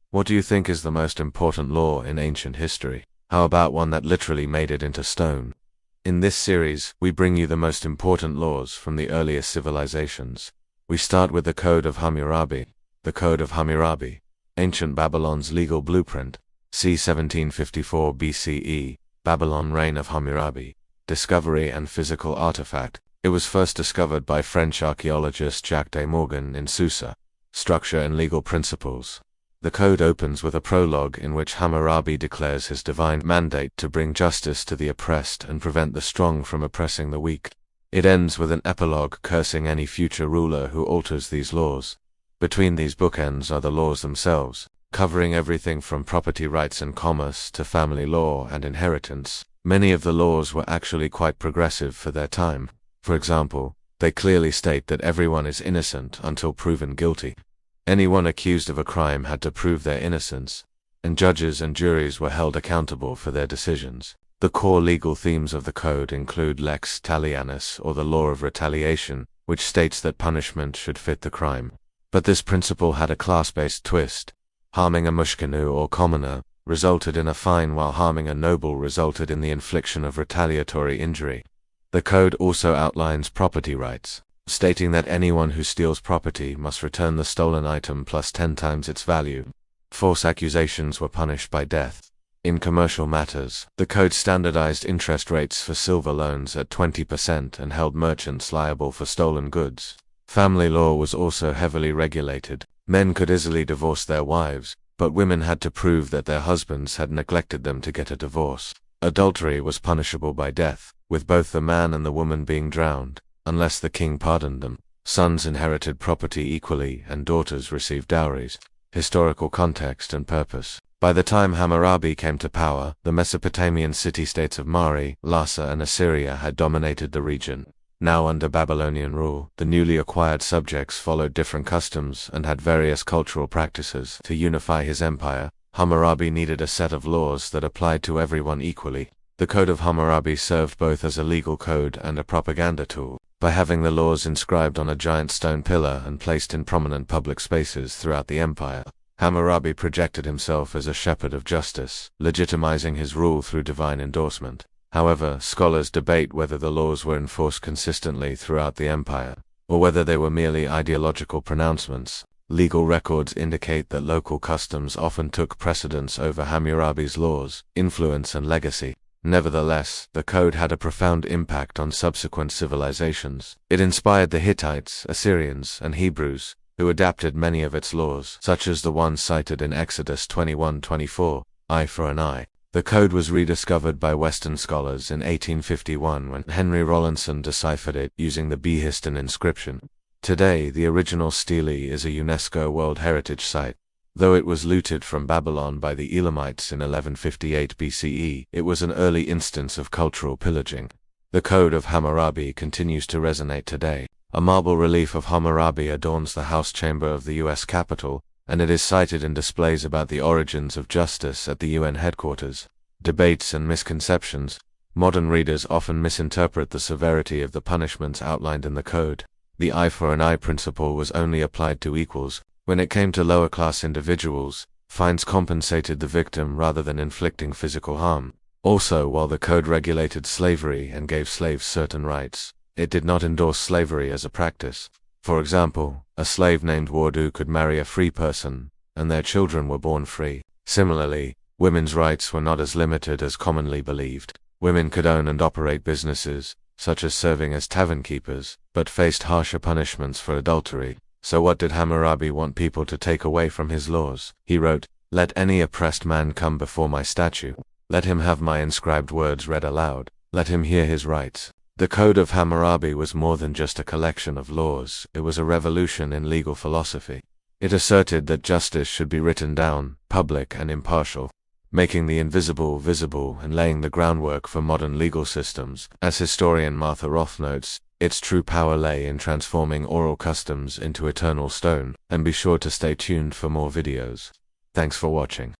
What do you think is the most important law in ancient history? How about one that literally made it into stone? In this series, we bring you the most important laws from the earliest civilizations. We start with the Code of Hammurabi. The Code of Hammurabi, ancient Babylon's legal blueprint, c. 1754 BCE, Babylon reign of Hammurabi, discovery and physical artifact. It was first discovered by French archaeologist Jacques de Morgan in Susa. Structure and legal principles. The code opens with a prologue in which Hammurabi declares his divine mandate to bring justice to the oppressed and prevent the strong from oppressing the weak. It ends with an epilogue cursing any future ruler who alters these laws. Between these bookends are the laws themselves, covering everything from property rights and commerce to family law and inheritance. Many of the laws were actually quite progressive for their time. For example, they clearly state that everyone is innocent until proven guilty. Anyone accused of a crime had to prove their innocence, and judges and juries were held accountable for their decisions. The core legal themes of the code include lex talionis, or the law of retaliation, which states that punishment should fit the crime. But this principle had a class-based twist. Harming a mushkenu or commoner resulted in a fine, while harming a noble resulted in the infliction of retaliatory injury. The code also outlines property rights, stating that anyone who steals property must return the stolen item plus 10 times its value. False accusations were punished by death. In commercial matters, the code standardized interest rates for silver loans at 20% and held merchants liable for stolen goods. Family law was also heavily regulated. Men could easily divorce their wives, but women had to prove that their husbands had neglected them to get a divorce. Adultery was punishable by death, with both the man and the woman being drowned, unless the king pardoned them. Sons inherited property equally and daughters received dowries. Historical context and purpose. By the time Hammurabi came to power, the Mesopotamian city-states of Mari, Lhasa and Assyria had dominated the region. Now under Babylonian rule, the newly acquired subjects followed different customs and had various cultural practices. To unify his empire, Hammurabi needed a set of laws that applied to everyone equally. The Code of Hammurabi served both as a legal code and a propaganda tool. By having the laws inscribed on a giant stone pillar and placed in prominent public spaces throughout the empire, Hammurabi projected himself as a shepherd of justice, legitimizing his rule through divine endorsement. However, scholars debate whether the laws were enforced consistently throughout the empire, or whether they were merely ideological pronouncements. Legal records indicate that local customs often took precedence over Hammurabi's laws, influence and legacy. Nevertheless, the code had a profound impact on subsequent civilizations. It inspired the Hittites, Assyrians, and Hebrews, who adapted many of its laws, such as the ones cited in Exodus 21:24, eye for an eye. The code was rediscovered by Western scholars in 1851 when Henry Rawlinson deciphered it using the Behistun inscription. Today, the original stele is a UNESCO World Heritage Site. Though it was looted from Babylon by the Elamites in 1158 BCE, it was an early instance of cultural pillaging. The Code of Hammurabi continues to resonate today. A marble relief of Hammurabi adorns the House Chamber of the U.S. Capitol, and it is cited in displays about the origins of justice at the UN headquarters. Debates and misconceptions. Modern readers often misinterpret the severity of the punishments outlined in the code. The eye for an eye principle was only applied to equals. When it came to lower-class individuals, fines compensated the victim rather than inflicting physical harm. Also, while the code regulated slavery and gave slaves certain rights, it did not endorse slavery as a practice. For example, a slave named Wardu could marry a free person, and their children were born free. Similarly, women's rights were not as limited as commonly believed. Women could own and operate businesses, such as serving as tavern keepers, but faced harsher punishments for adultery. So what did Hammurabi want people to take away from his laws? He wrote, "Let any oppressed man come before my statue. Let him have my inscribed words read aloud. Let him hear his rights." The Code of Hammurabi was more than just a collection of laws, it was a revolution in legal philosophy. It asserted that justice should be written down, public and impartial, making the invisible visible and laying the groundwork for modern legal systems. As historian Martha Roth notes, its true power lay in transforming oral customs into eternal stone. And be sure to stay tuned for more videos. Thanks for watching.